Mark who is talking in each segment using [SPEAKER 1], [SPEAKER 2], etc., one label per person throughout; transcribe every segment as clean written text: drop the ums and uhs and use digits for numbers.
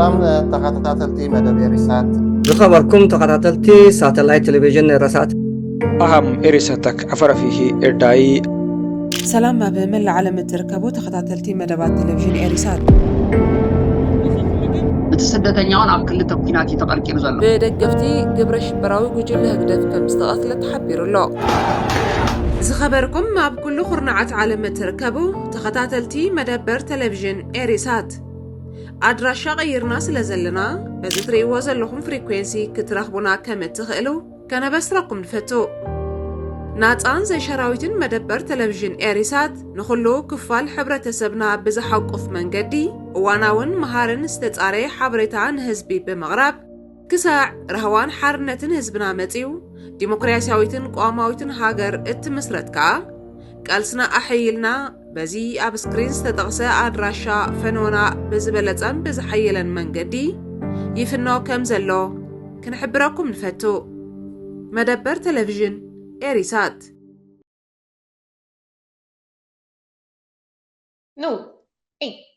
[SPEAKER 1] سلام تخطيطاتي مدى إريسات
[SPEAKER 2] بخبركم تقاطعتي ساتلايت تلفزيون إريسات
[SPEAKER 3] أهم إريساتك عفر فيه إرداي
[SPEAKER 4] سلام ما بمل العالم تركبوا تخطاطلتي مدبات تلفزيون إريسات
[SPEAKER 5] بتسددنياون ኣብ ክልተ ኩናት ተቐልቂሉ ዘሎ
[SPEAKER 4] ብደገፍቲ ግብረ ሽበራዊ ጉጅለ ህግደት ከም ዝተቐትለ ተሓቢሩ ኣሎ ዝኸበርኩም ኣብ ኩሉ ኹርናዓት ዓለም ትርከቡ ተኸታተልቲ መደበር ቴሌቪዥን ኤሪሳት ኣድራሻ ቀይርና ስለ ዘለና በዚ ትሪእዎ ዘለኹም ፍሪኩዌንሲ ክትረኽቡና ከም እትኽእሉ ከነበስረኩም ንፈቱ ናፃን ዘይሸራዊትን መደበር ቴሌቪዥን ኤሪሳት ንኹሉ ክፋል ሕብረተሰብና ብዝሓቁፍ መንገዲ እዋናውን መሃርን ዝተጻረየ ሓበሬታ ንህዝቢ ብምቕራብ ክሳዕ ረህዋን ሓርነትን ህዝብና መጺኡ ዲሞክራሲያዊትን ቋማዊትን ሃገር እትምስረት ከዓ ቃልስና ኣሕይልና በዚ ኣብ ስክሪን ዝተጠቕሰ ኣድራሻ ፈኖና ብዝበለጸን ብዝሓየለን መንገዲ ይፍኖ ከም ዘሎ ክንሕብረኩም ንፈቱ መደበር ቴሌቪዥን ERISAT.
[SPEAKER 6] No. Hey.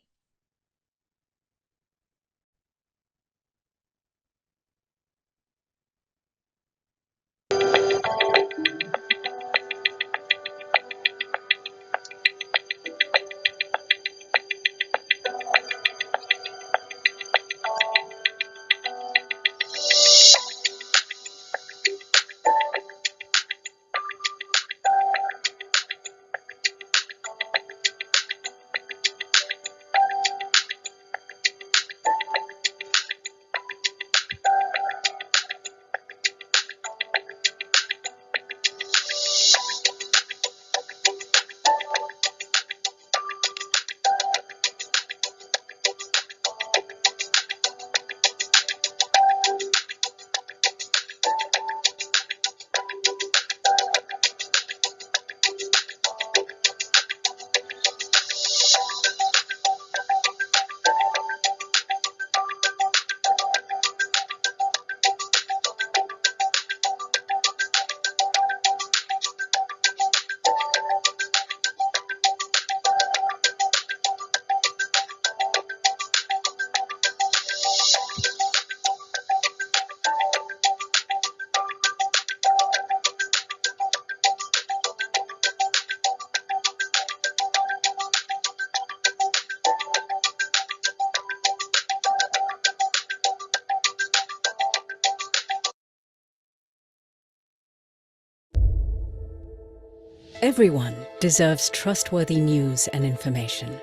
[SPEAKER 7] Everyone deserves trustworthy news and information.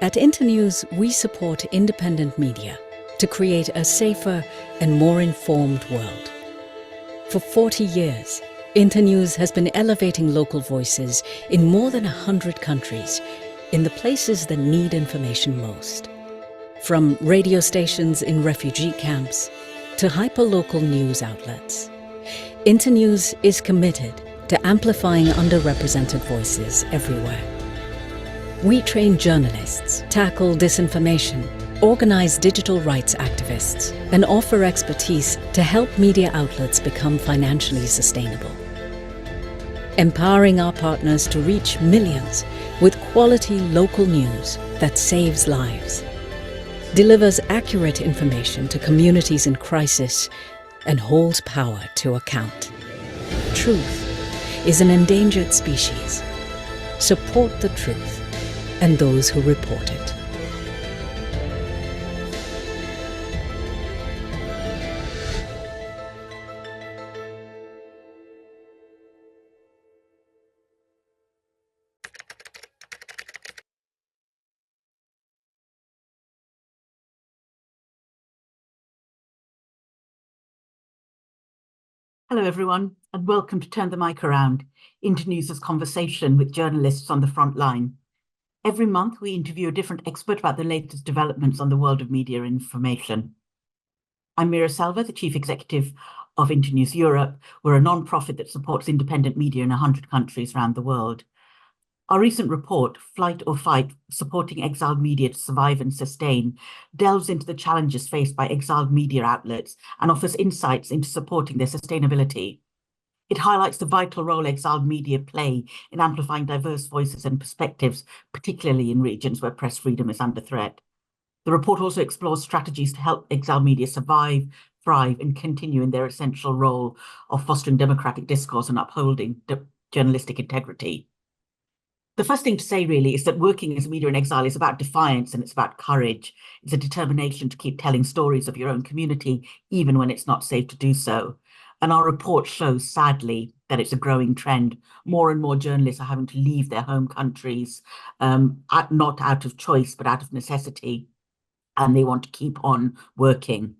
[SPEAKER 7] At Internews, we support independent media to create a safer and more informed world. For 40 years, Internews has been elevating local voices in more than 100 countries, in the places that need information most. From radio stations in refugee camps to hyperlocal news outlets, Internews is committed to amplifying underrepresented voices everywhere. We train journalists, tackle disinformation, organize digital rights activists, and offer expertise to help media outlets become financially sustainable. Empowering our partners to reach millions with quality local news that saves lives, delivers accurate information to communities in crisis, and holds power to account. Truth is an endangered species. Support the truth and those who report it.
[SPEAKER 8] Hello everyone, and welcome to Turn the Mic Around, Internews' conversation with journalists on the front line. Every month we interview a different expert about the latest developments on the world of media information. I'm Mira Salva, the Chief Executive of Internews Europe. We're a non-profit that supports independent media in 100 countries around the world. Our recent report, Flight or Fight, Supporting Exiled Media to Survive and Sustain, delves into the challenges faced by exiled media outlets and offers insights into supporting their sustainability. It highlights the vital role exiled media play in amplifying diverse voices and perspectives, particularly in regions where press freedom is under threat. The report also explores strategies to help exile media survive, thrive, and continue in their essential role of fostering democratic discourse and upholding journalistic integrity. The first thing to say really is that working as a media in exile is about defiance and it's about courage. It's a determination to keep telling stories of your own community, even when it's not safe to do so. And our report shows, sadly, that it's a growing trend. More and more journalists are having to leave their home countries, not out of choice, but out of necessity. And they want to keep on working.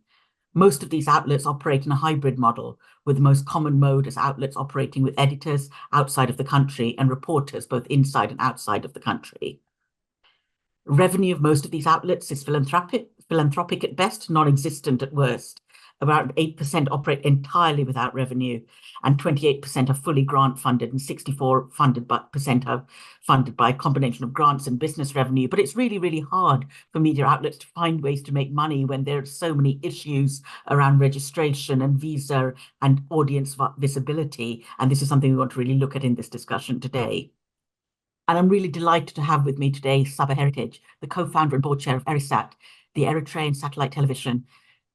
[SPEAKER 8] Most of these outlets operate in a hybrid model, with the most common mode as outlets operating with editors outside of the country and reporters both inside and outside of the country. Revenue of most of these outlets is philanthropic at best, non-existent at worst. About 8% operate entirely without revenue, and 28% are fully grant funded, and 64% are funded by a combination of grants and business revenue. But it's really, really hard for media outlets to find ways to make money when there are so many issues around registration and visa and audience visibility. And this is something we want to really look at in this discussion today. And I'm really delighted to have with me today Saba 𝐒𝐿𝐻𝐃, the co-founder and board chair of ERISAT, the Eritrean satellite television,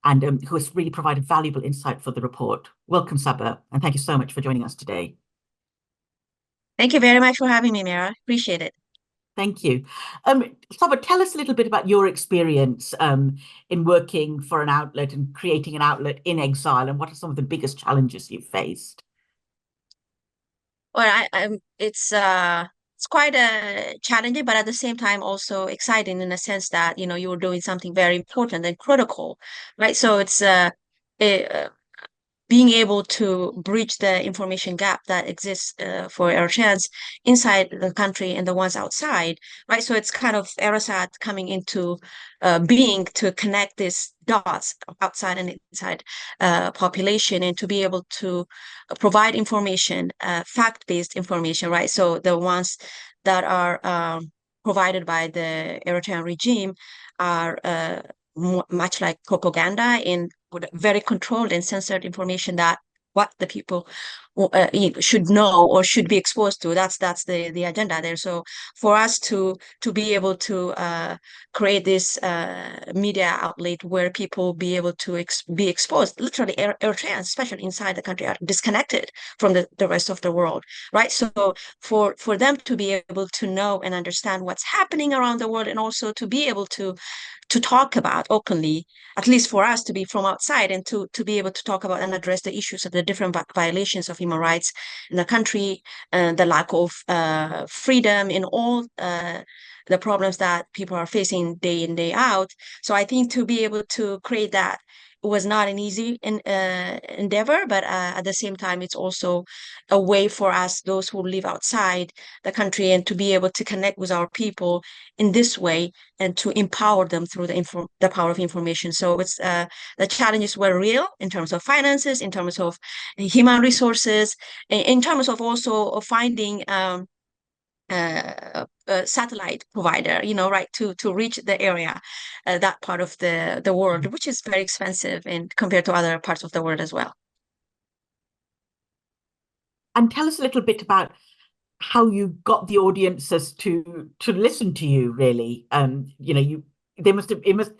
[SPEAKER 8] and who has really provided valuable insight for the report. Welcome, Saba, and thank you so much for joining us today.
[SPEAKER 6] Thank you very much for having me, Mira. Appreciate it.
[SPEAKER 8] Thank you. Saba, tell us a little bit about your experience in working for an outlet and creating an outlet in exile, and what are some of the biggest challenges you've faced?
[SPEAKER 6] Well, it's quite challenging, but at the same time also exciting in the sense that, you know, you're doing something very important and critical, right? So it's being able to bridge the information gap that exists for Eritreans inside the country and the ones outside, right? So it's kind of ERISAT coming into being to connect these dots outside and inside population, and to be able to provide information, fact-based information, right? So the ones that are provided by the Eritrean regime are much like propaganda and very controlled and censored information that what the people should know or should be exposed to. That's the agenda there. So for us to be able to create this media outlet where people be able to be exposed, literally Eritreans, especially inside the country, are disconnected from the rest of the world, right? So for them to be able to know and understand what's happening around the world, and also to be able to talk about openly, at least for us to be from outside, and to be able to talk about and address the issues of the different violations of human rights in the country, and the lack of freedom in all the problems that people are facing day in, day out. So I think to be able to create that was not an easy endeavor, but at the same time, it's also a way for us, those who live outside the country, and to be able to connect with our people in this way, and to empower them through the power of information. So it's the challenges were real in terms of finances, in terms of human resources, in terms of also finding a satellite provider, you know, right, to reach the area, that part of the world, which is very expensive and compared to other parts of the world as well.
[SPEAKER 8] And tell us a little bit about how you got the audiences to listen to you, really. You know, it must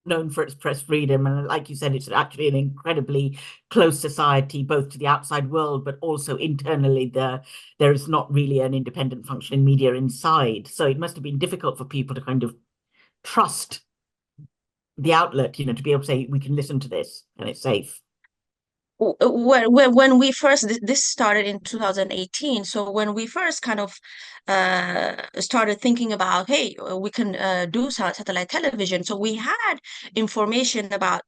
[SPEAKER 8] known for its press freedom, and like you said, it's actually an incredibly close society, both to the outside world, but also internally there is not really an independent functioning media inside. So it must have been difficult for people to kind of trust the outlet, you know, to be able to say, we can listen to this and it's safe.
[SPEAKER 6] When we first, this started in 2018. So when we first kind of started thinking about, hey, we can do satellite television. So we had information about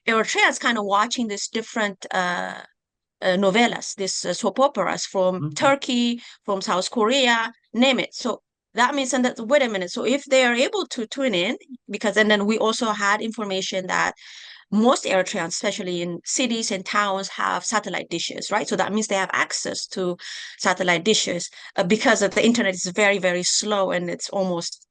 [SPEAKER 6] Eritreans kind of watching this different novellas, this soap operas from Turkey, from South Korea, name it. So that means that, wait a minute. So if they are able to tune in, because, and then we also had information that most Eritreans, especially in cities and towns, have satellite dishes, right? So that means they have access to satellite dishes because of the internet is very, very slow, and it's almost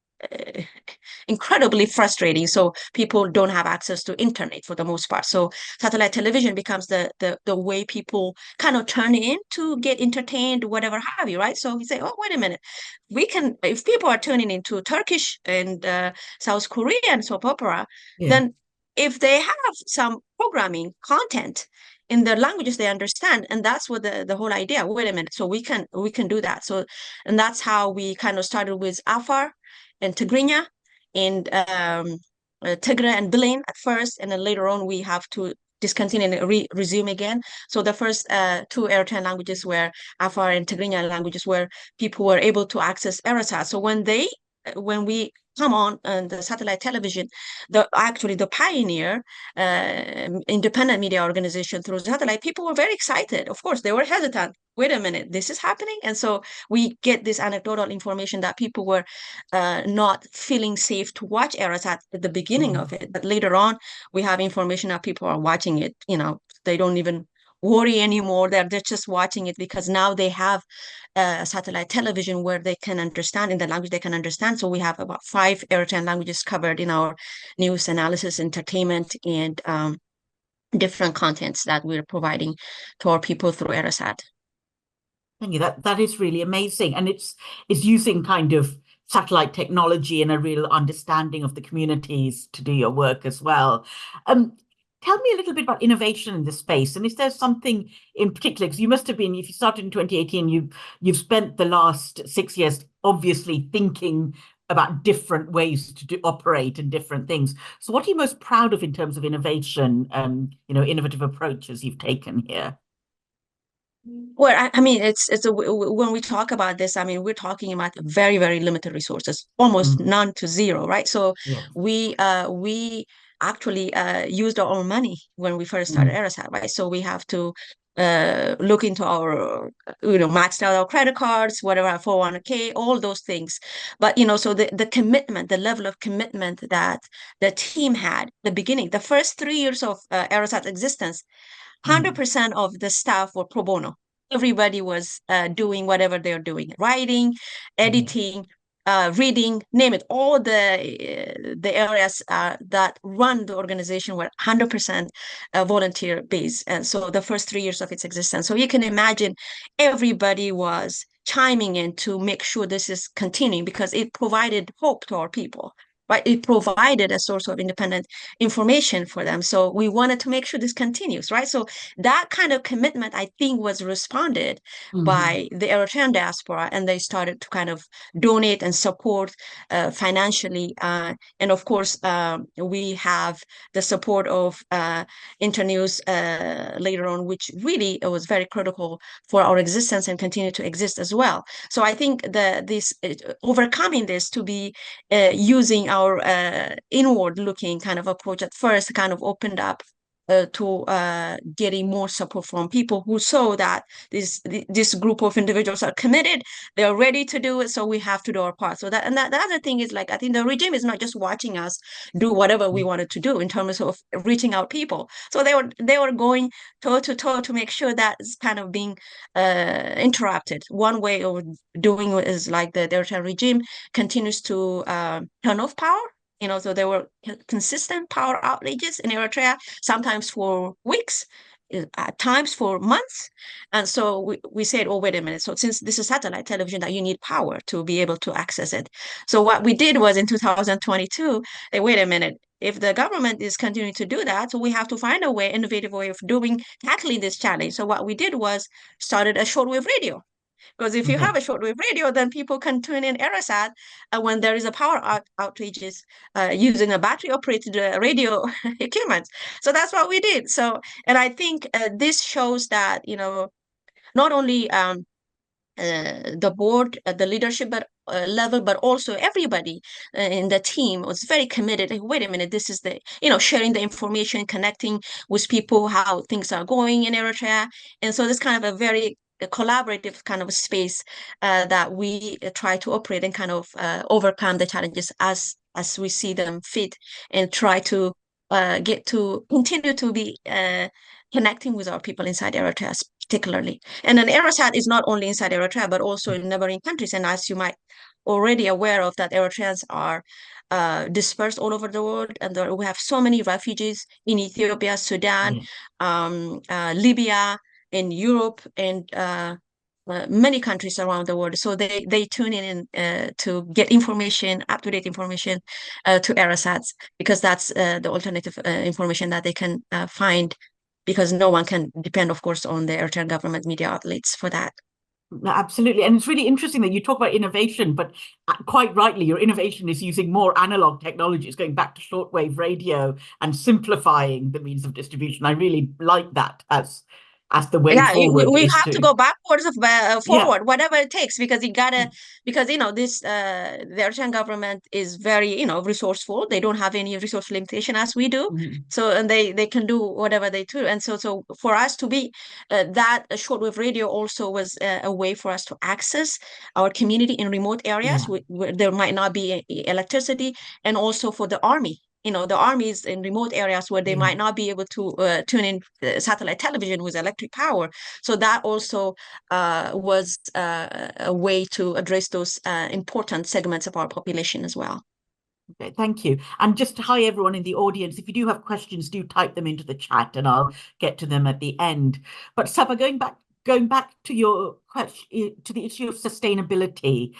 [SPEAKER 6] incredibly frustrating. So people don't have access to internet for the most part. So satellite television becomes the way people kind of turn in to get entertained, whatever have you, right? So we say, oh, wait a minute, we can, if people are tuning into Turkish and South Korean soap opera, then if they have some programming content in the languages they understand, and that's what the whole idea. Wait a minute, so we can do that. So, and that's how we kind of started with Afar and Tigrinya and Tigray and Bilen at first, and then later on we have to discontinue and resume again. So the first two Eritrean languages were Afar and Tigrinya languages, where people were able to access ERISAT. So when we come on the satellite television, the pioneer independent media organization through satellite, people were very excited. Of course, they were hesitant. Wait a minute, this is happening? And so we get this anecdotal information that people were not feeling safe to watch ERISAT at the beginning of it. But later on, we have information that people are watching it. They don't even worry anymore. They're just watching it because now they have satellite television where they can understand in the language they can understand. So we have about 5 Eritrean languages covered in our news, analysis, entertainment, and different contents that we're providing to our people through ERISAT.
[SPEAKER 8] Thank you. That is really amazing, and it's using kind of satellite technology and a real understanding of the communities to do your work as well. Tell me a little bit about innovation in this space, and is there something in particular? Because you must have been, if you started in 2018, you've spent the last 6 years obviously thinking about different ways to operate and different things. So, what are you most proud of in terms of innovation? Innovative approaches you've taken here.
[SPEAKER 6] Well, I mean, when we talk about this, I mean, we're talking about very, very limited resources, almost none to zero, right? So we actually used our own money when we first started ERISAT, right? So we have to look into our, maxed out our credit cards, whatever, our 401k, all those things. But, so the commitment, the level of commitment that the team had at the beginning, the first 3 years of ERISAT existence, 100% of the staff were pro bono. Everybody was doing whatever they're doing, writing, editing, reading, name it. All the areas that run the organization were 100% volunteer based. And so the first 3 years of its existence. So you can imagine everybody was chiming in to make sure this is continuing because it provided hope to our people. Right? It provided a source of independent information for them. So we wanted to make sure this continues, right? So that kind of commitment, I think, was responded by the Eritrean diaspora, and they started to kind of donate and support financially. And of course, we have the support of Internews later on, which really was very critical for our existence and continue to exist as well. So I think overcoming this to be using our inward-looking kind of approach at first kind of opened up to getting more support from people who saw that this group of individuals are committed, they're ready to do it, so we have to do our part. So the other thing is, like, I think the regime is not just watching us do whatever we wanted to do in terms of reaching out people. So they were going toe to toe to make sure that is kind of being interrupted. One way of doing it is like the Eritrean regime continues to turn off power. So there were consistent power outages in Eritrea, sometimes for weeks, at times for months. And so we said, oh, wait a minute. So since this is satellite television, that you need power to be able to access it. So what we did was in 2022, wait a minute, if the government is continuing to do that, so we have to find a way, innovative way of tackling this challenge. So what we did was started a shortwave radio. Because if you have a shortwave radio, then people can tune in ERISAT when there is a power outages using a battery-operated radio equipment. So that's what we did. So, and I think this shows that, not only the board, the leadership level, but also everybody in the team was very committed. Like, wait a minute, this is sharing the information, connecting with people, how things are going in Eritrea. And so this kind of a very collaborative kind of space that we try to operate and kind of overcome the challenges as we see them fit, and try to get to continue to be connecting with our people inside Eritrea particularly. And then ERISAT is not only inside Eritrea, but also in neighboring countries. And as you might already aware of that Eritreans are dispersed all over the world, and we have so many refugees in Ethiopia, Sudan, Libya, in Europe, and many countries around the world. So they tune in to get information, up-to-date information to ERISAT, because that's the alternative information that they can find, because no one can depend, of course, on the Eritrean government media outlets for that.
[SPEAKER 8] No, absolutely. And it's really interesting that you talk about innovation, but quite rightly, your innovation is using more analog technologies, going back to shortwave radio and simplifying the means of distribution. I really like that as the way forward.
[SPEAKER 6] We have to go backwards of forward, whatever it takes, because you gotta, because this the Eritrean government is very resourceful. They don't have any resource limitation as we do, so and they can do whatever they do, and so for us to be that shortwave radio also was a way for us to access our community in remote areas where there might not be electricity, and also for the army. The armies in remote areas where they might not be able to tune in satellite television with electric power. So that also was a way to address those important segments of our population as well.
[SPEAKER 8] Okay, thank you. And just hi everyone in the audience, if you do have questions, do type them into the chat and I'll get to them at the end. But Saba, going back to your question, to the issue of sustainability,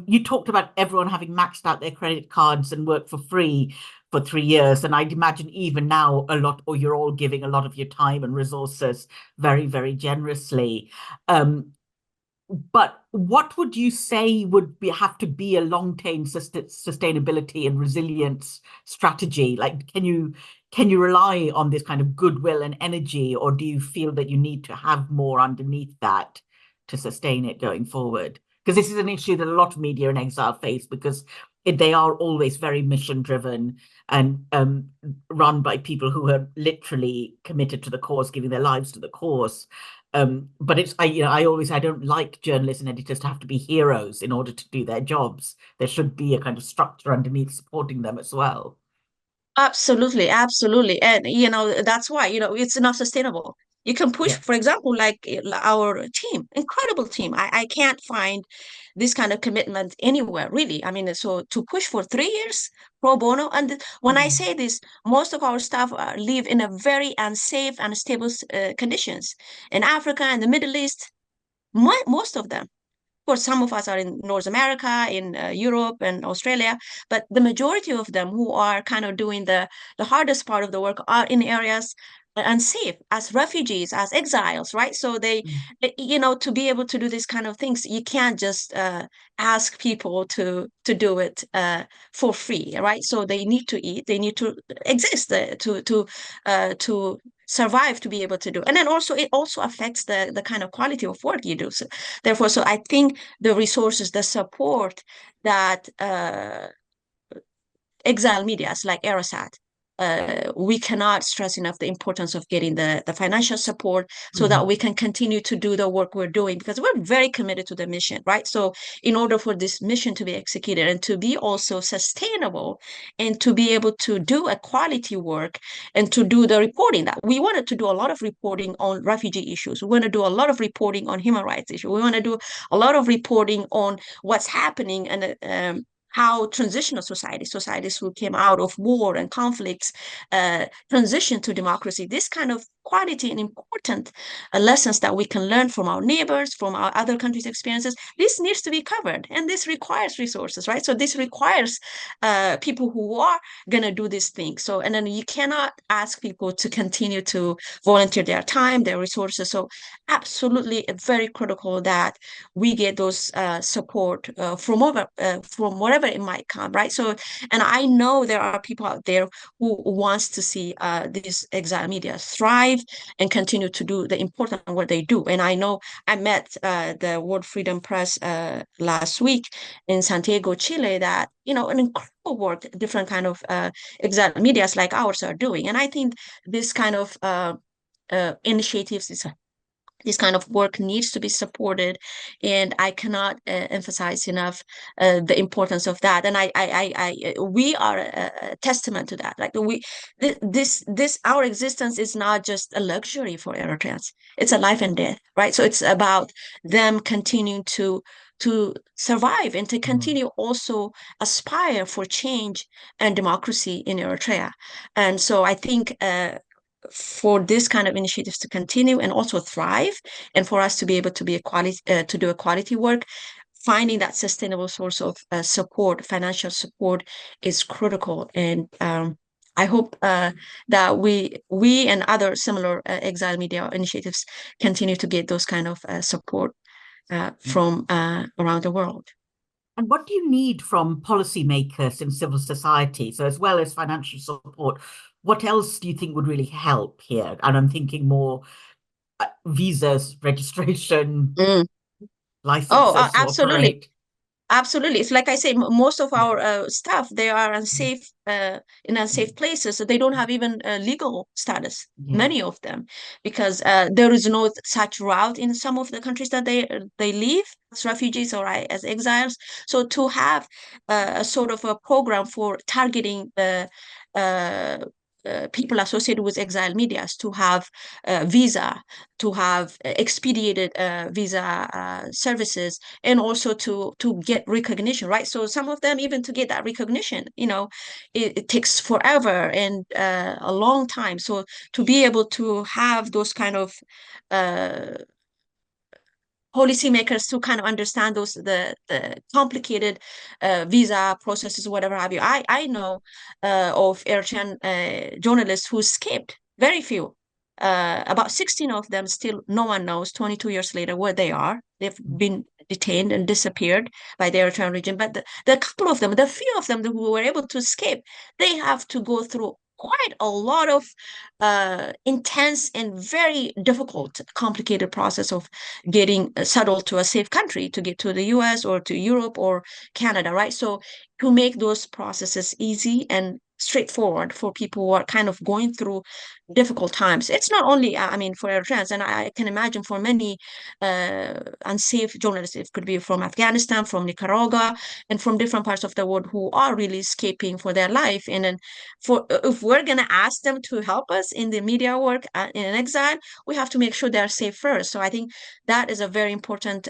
[SPEAKER 8] you talked about everyone having maxed out their credit cards and worked for free for 3 years. And I'd imagine even now you're all giving a lot of your time and resources very, very generously. But what would you say would have to be a long-term sustainability and resilience strategy? Like, can you rely on this kind of goodwill and energy, or do you feel that you need to have more underneath that to sustain it going forward? Because this is an issue that a lot of media in exile face, because they are always very mission-driven and run by people who are literally committed to the cause, giving their lives to the cause. But I don't like journalists and editors to have to be heroes in order to do their jobs. There should be a kind of structure underneath supporting them as well.
[SPEAKER 6] Absolutely, absolutely. And that's why it's not sustainable. You can push, for example, like our team, incredible team. I can't find this kind of commitment anywhere, really. I mean, so to push for 3 years pro bono, and when I say this, most of our staff live in a very unsafe and unstable conditions in Africa and the Middle East. Most of them. Of course, some of us are in North America, in Europe and Australia, but the majority of them who are kind of doing the hardest part of the work are in areas unsafe, as refugees, as exiles, right? So they, to be able to do this kind of things, you can't just ask people to do it for free, right? So they need to eat, they need to exist, to survive, to be able to do. And then also it also affects the kind of quality of work you do. So therefore, so I think the resources, the support that exile medias like ERISAT, we cannot stress enough the importance of getting the financial support so that we can continue to do the work we're doing, because we're very committed to the mission, right? So in order for this mission to be executed and to be also sustainable and to be able to do a quality work and to do the reporting, that we wanted to do a lot of reporting on refugee issues. We want to do a lot of reporting on human rights issues. We want to do a lot of reporting on what's happening and how transitional societies who came out of war and conflicts transition to democracy. This kind of quality and important lessons that we can learn from our neighbors, from our other countries' experiences, this needs to be covered. And this requires resources, right? So this requires people who are going to do this thing. So, and then you cannot ask people to continue to volunteer their time, their resources. So absolutely very critical that we get those support from wherever it might come, right? So, and I know there are people out there who wants to see these exile media thrive and continue to do the important work they do. And I know I met the World Freedom Press last week in Santiago, Chile, that, an incredible work different kind of exile medias like ours are doing. And I think this kind of initiatives, this kind of work needs to be supported, and I cannot emphasize enough the importance of that. And we are a testament to that. Like our existence is not just a luxury for Eritreans; it's a life and death, right? So it's about them continuing to to survive and to continue also aspire for change and democracy in Eritrea. And so I think for this kind of initiatives to continue and also thrive, and for us to be able to be to do a quality work, finding that sustainable source of support, financial support, is critical. And I hope that we and other similar exile media initiatives continue to get those kind of support from around the world.
[SPEAKER 8] And what do you need from policymakers in civil society? So as well as financial support, what else do you think would really help here? And I'm thinking more visas, registration, licenses to
[SPEAKER 6] absolutely.
[SPEAKER 8] operate.
[SPEAKER 6] Absolutely. It's like I say, most of our staff, they are unsafe in unsafe places. So they don't have even legal status, many of them, because there is no such route in some of the countries that they live as refugees or as exiles. So to have a sort of a program for targeting people associated with exile medias, to have visa, to have expedited visa services, and also to get recognition, right? So some of them, even to get that recognition, it takes forever and a long time. So to be able to have those kind of policymakers to kind of understand the complicated visa processes, whatever have you. I know of Eritrean journalists who escaped, very few. About 16 of them, still no one knows 22 years later where they are. They've been detained and disappeared by the Eritrean regime. But the couple of them, the few of them who were able to escape, they have to go through quite a lot of intense and very difficult, complicated process of getting settled to a safe country, to get to the US or to Europe or Canada, right? So to make those processes easy and straightforward for people who are kind of going through difficult times. It's not only, for Eritreans, and I can imagine for many unsafe journalists, it could be from Afghanistan, from Nicaragua, and from different parts of the world who are really escaping for their life. And then if we're going to ask them to help us in the media work in exile, we have to make sure they're safe first. So I think that is a very important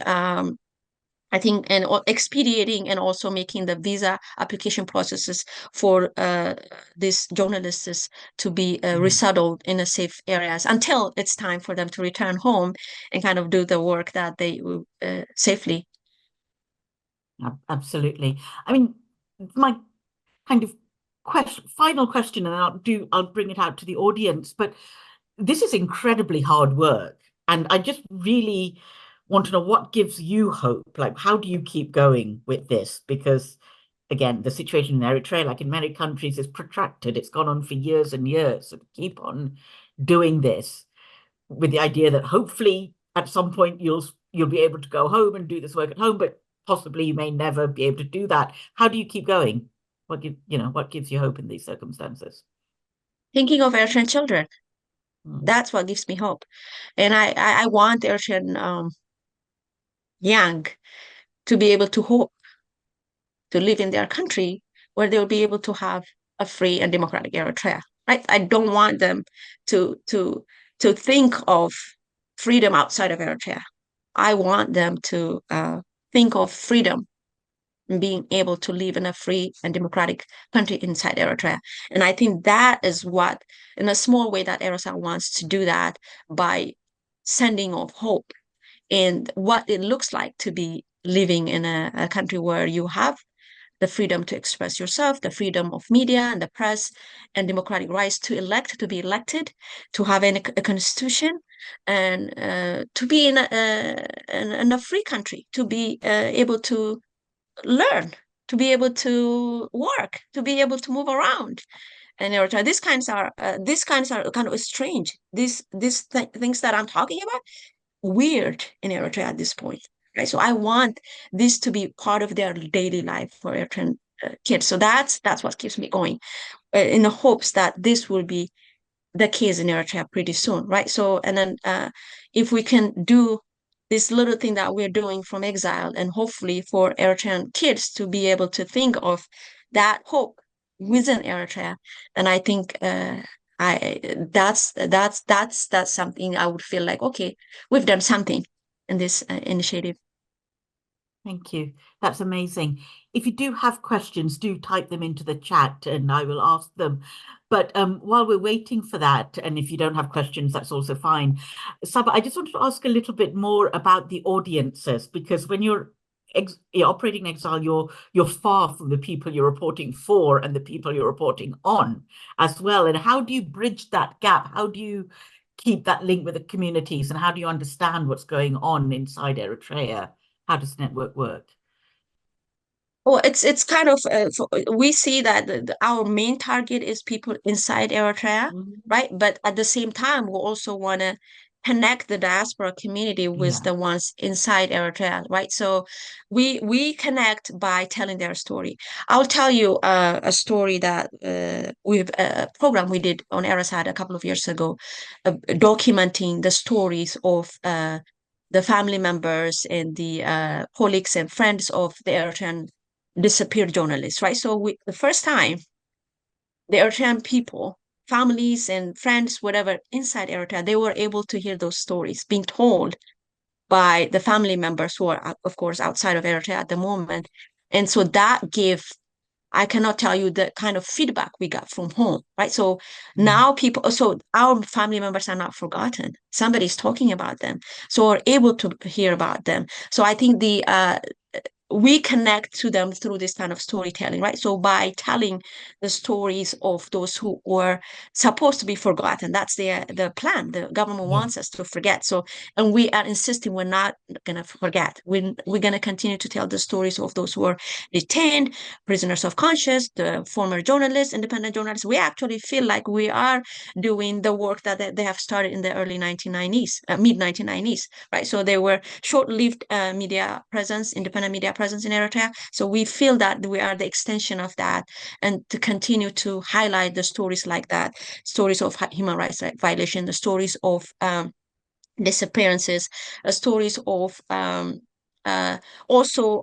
[SPEAKER 6] and expediting and also making the visa application processes for these journalists to be resettled in a safe areas until it's time for them to return home and kind of do the work that they safely.
[SPEAKER 8] Absolutely. I mean, my kind of final question, and I'll bring it out to the audience, but this is incredibly hard work. And I just really want to know what gives you hope. Like, how do you keep going with this? Because again, the situation in Eritrea, like in many countries, is protracted. It's gone on for years and years. So keep on doing this with the idea that hopefully at some point you'll be able to go home and do this work at home, but possibly you may never be able to do that. How do you keep going? What gives you hope in these circumstances?
[SPEAKER 6] Thinking of Eritrean children. That's what gives me hope. And I want Eritrean young to be able to hope to live in their country where they'll be able to have a free and democratic Eritrea, right? I don't want them to think of freedom outside of Eritrea. I want them to think of freedom and being able to live in a free and democratic country inside Eritrea. And I think that is what, in a small way, that ERISAT wants to do that by sending of hope and what it looks like to be living in a country where you have the freedom to express yourself, the freedom of media and the press, and democratic rights to be elected, to have a constitution, and to be in a free country, to be able to learn, to be able to work, to be able to move around. And these kinds are kind of strange. These things that I'm talking about, weird in Eritrea at this point. Right? So I want this to be part of their daily life for Eritrean kids. So that's what keeps me going, in the hopes that this will be the case in Eritrea pretty soon, right? So, and then if we can do this little thing that we're doing from exile, and hopefully for Eritrean kids to be able to think of that hope within Eritrea, then I think that's something I would feel like, okay, we've done something in this initiative.
[SPEAKER 8] Thank you. That's amazing. If you do have questions, do type them into the chat and I will ask them. But while we're waiting for that, and if you don't have questions, that's also fine. Saba, I just wanted to ask a little bit more about the audiences, because when you're operating in exile, you're far from the people you're reporting for and the people you're reporting on as well. And how do you bridge that gap? How do you keep that link with the communities, and how do you understand what's going on inside Eritrea? How does the network work?
[SPEAKER 6] Well, it's kind of we see that our main target is people inside Eritrea, right? But at the same time, we also want to connect the diaspora community with the ones inside Eritrea, right? So we connect by telling their story. I'll tell you a story that we've a program we did on ERISAT a couple of years ago, documenting the stories of the family members and the colleagues and friends of the Eritrean disappeared journalists, right? So the first time the Eritrean people, families and friends, whatever, inside Eritrea, they were able to hear those stories being told by the family members who are, of course, outside of Eritrea at the moment. And so that gave, I cannot tell you the kind of feedback we got from home, right? So now so our family members are not forgotten. Somebody's talking about them. So we're able to hear about them. So I think we connect to them through this kind of storytelling, right? So by telling the stories of those who were supposed to be forgotten, that's the plan. The government wants us to forget. So, and we are insisting we're not going to forget. We're going to continue to tell the stories of those who were detained, prisoners of conscience, the former journalists, independent journalists. We actually feel like we are doing the work that they have started in the early 1990s, mid 1990s, right? So they were short-lived media presence, independent media presence in Eritrea. So we feel that we are the extension of that, and to continue to highlight the stories like that, stories of human rights violation, the stories of disappearances, stories of also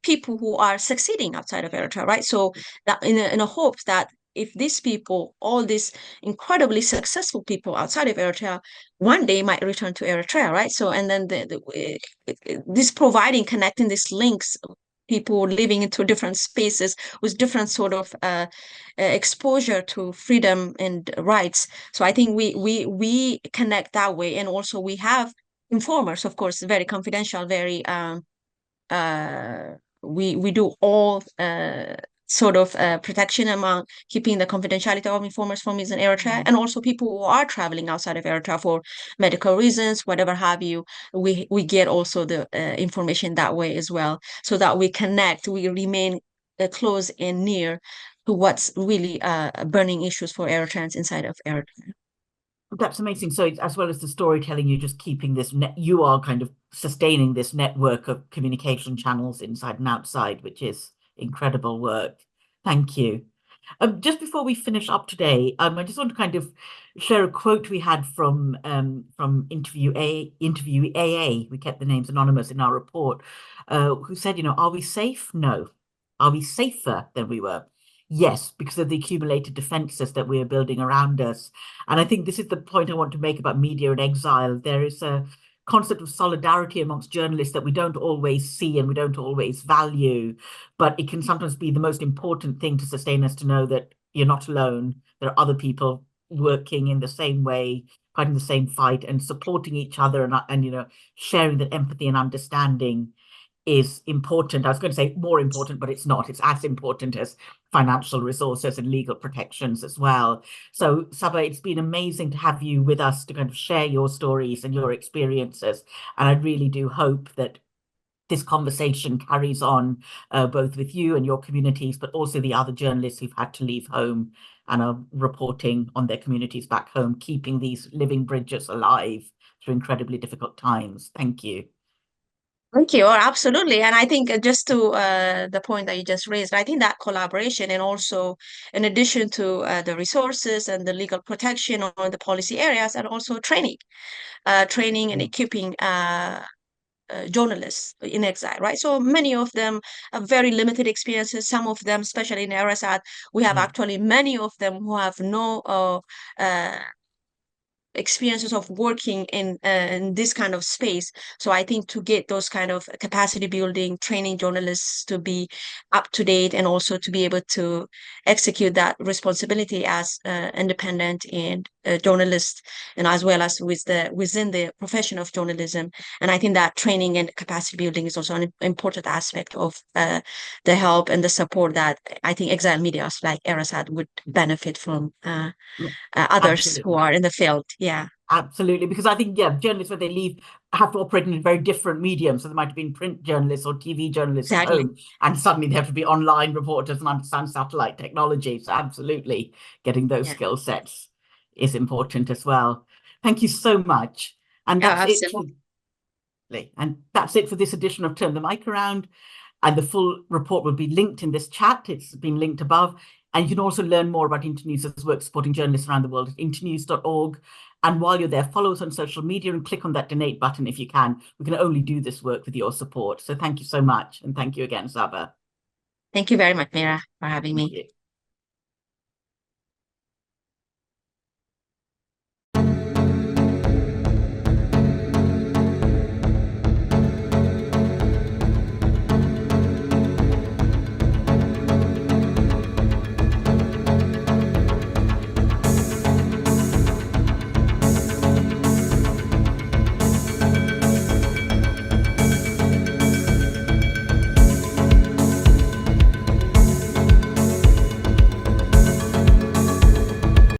[SPEAKER 6] people who are succeeding outside of Eritrea, right? So that in a hope that if these people, all these incredibly successful people outside of Eritrea, one day might return to Eritrea, right? So, and then this providing, connecting these links, people living into different spaces with different sort of exposure to freedom and rights. So I think we connect that way, and also we have informers, of course, very confidential, very we do all sort of protection among keeping the confidentiality of informers from in Eritrea, and also people who are traveling outside of Eritrea for medical reasons, whatever have you. We get also the information that way as well, so that we connect, we remain close and near to what's really burning issues for Eritreans inside of Eritrea.
[SPEAKER 8] That's amazing. So as well as the storytelling, you're just keeping this you are kind of sustaining this network of communication channels inside and outside, which is incredible work. Thank you. Just before we finish up today, I just want to kind of share a quote we had from interviewee AA. We kept the names anonymous in our report, who said, you know, are we safe? No. Are we safer than we were? Yes, because of the accumulated defenses that we are building around us. And I think this is the point I want to make about media in exile. There is a concept of solidarity amongst journalists that we don't always see and we don't always value, but it can sometimes be the most important thing to sustain us, to know that you're not alone. There are other people working in the same way, fighting the same fight, and supporting each other, and you know, sharing that empathy and understanding is important. I was going to say more important, but it's not. It's as important as financial resources and legal protections as well. So Saba, it's been amazing to have you with us to kind of share your stories and your experiences. And I really do hope that this conversation carries on both with you and your communities, but also the other journalists who've had to leave home and are reporting on their communities back home, keeping these living bridges alive through incredibly difficult times. Thank you.
[SPEAKER 6] Thank you. Absolutely. And I think just to the point that you just raised, I think that collaboration, and also in addition to the resources and the legal protection on the policy areas, and also training and equipping journalists in exile, right? So many of them have very limited experiences. Some of them, especially in ERISAT, we have actually many of them who have no experiences of working in this kind of space. So I think to get those kind of capacity building, training journalists to be up to date and also to be able to execute that responsibility as independent and journalists, and as well as within the profession of journalism. And I think that training and capacity building is also an important aspect of the help and the support that I think exile media like ERISAT would benefit from others
[SPEAKER 8] Absolutely.
[SPEAKER 6] who are in the field. Yeah.
[SPEAKER 8] Absolutely, because I think, journalists, when they leave, have to operate in a very different medium. So there might have been print journalists or TV journalists at home, and suddenly they have to be online reporters and understand satellite technology. So absolutely, getting those skill sets is important as well. Thank you so much. And that's it for this edition of Turn the Mic Around. And the full report will be linked in this chat. It's been linked above. And you can also learn more about Internews' work supporting journalists around the world at internews.org. And while you're there, follow us on social media and click on that donate button if you can. We can only do this work with your support. So thank you so much. And thank you again, Saba.
[SPEAKER 6] Thank you very much, Mira, for having me.